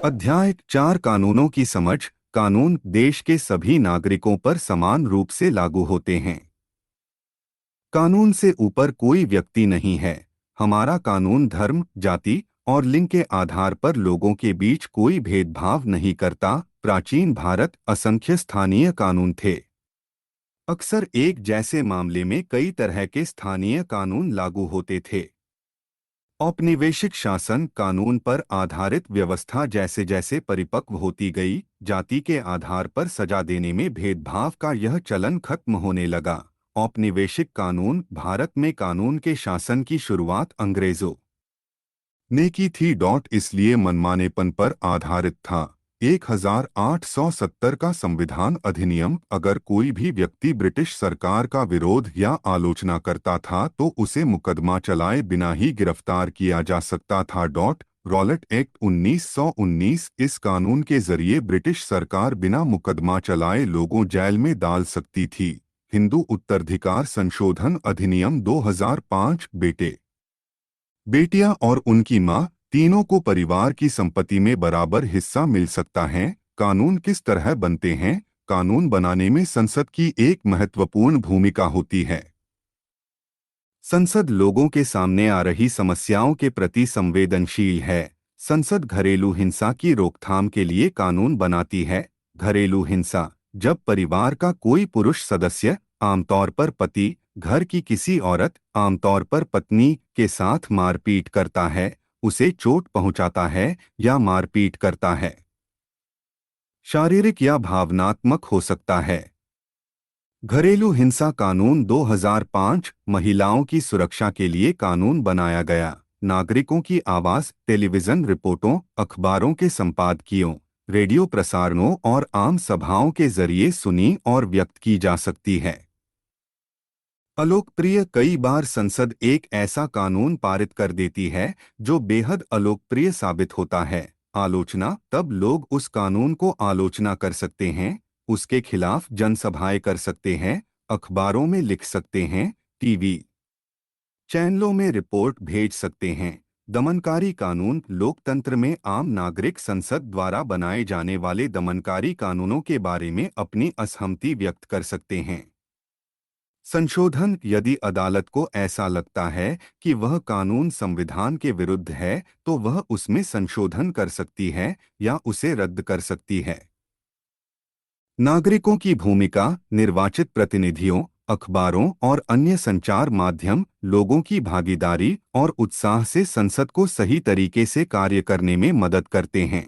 अध्याय 4 कानूनों की समझ। कानून देश के सभी नागरिकों पर समान रूप से लागू होते हैं। कानून से ऊपर कोई व्यक्ति नहीं है। हमारा कानून धर्म, जाति और लिंग के आधार पर लोगों के बीच कोई भेदभाव नहीं करता। प्राचीन भारत असंख्य स्थानीय कानून थे। अक्सर एक जैसे मामले में कई तरह के स्थानीय कानून लागू होते थे। औपनिवेशिक शासन कानून पर आधारित व्यवस्था जैसे जैसे परिपक्व होती गई, जाति के आधार पर सजा देने में भेदभाव का यह चलन खत्म होने लगा। औपनिवेशिक कानून भारत में कानून के शासन की शुरुआत अंग्रेजों ने की थी। इसलिए मनमानेपन पर आधारित था। 1870 का संविधान अधिनियम, अगर कोई भी व्यक्ति ब्रिटिश सरकार का विरोध या आलोचना करता था तो उसे मुकदमा चलाए बिना ही गिरफ्तार किया जा सकता था। रॉलेट एक्ट 1919, इस कानून के जरिए ब्रिटिश सरकार बिना मुकदमा चलाए लोगों जेल में डाल सकती थी। हिंदू उत्तराधिकार संशोधन अधिनियम 2005, बेटे, बेटियां और उनकी मां तीनों को परिवार की संपत्ति में बराबर हिस्सा मिल सकता है। कानून किस तरह बनते हैं? कानून बनाने में संसद की एक महत्वपूर्ण भूमिका होती है। संसद लोगों के सामने आ रही समस्याओं के प्रति संवेदनशील है। संसद घरेलू हिंसा की रोकथाम के लिए कानून बनाती है। घरेलू हिंसा, जब परिवार का कोई पुरुष सदस्य, आमतौर पर पति, घर की किसी औरत, आमतौर पर पत्नी, के साथ मारपीट करता है, उसे चोट पहुंचाता है या मारपीट करता है। शारीरिक या भावनात्मक हो सकता है। घरेलू हिंसा कानून 2005 महिलाओं की सुरक्षा के लिए कानून बनाया गया। नागरिकों की आवाज टेलीविजन रिपोर्टों, अखबारों के संपादकीयों, रेडियो प्रसारणों और आम सभाओं के जरिए सुनी और व्यक्त की जा सकती है। अलोकप्रिय, कई बार संसद एक ऐसा कानून पारित कर देती है जो बेहद अलोकप्रिय साबित होता है। आलोचना, तब लोग उस कानून को आलोचना कर सकते हैं, उसके खिलाफ जनसभाएं कर सकते हैं, अखबारों में लिख सकते हैं, टीवी चैनलों में रिपोर्ट भेज सकते हैं। दमनकारी कानून, लोकतंत्र में आम नागरिक संसद द्वारा बनाए जाने वाले दमनकारी कानूनों के बारे में अपनी असहमति व्यक्त कर सकते हैं। संशोधन, यदि अदालत को ऐसा लगता है कि वह कानून संविधान के विरुद्ध है तो वह उसमें संशोधन कर सकती है या उसे रद्द कर सकती है। नागरिकों की भूमिका, निर्वाचित प्रतिनिधियों, अखबारों और अन्य संचार माध्यम लोगों की भागीदारी और उत्साह से संसद को सही तरीके से कार्य करने में मदद करते हैं।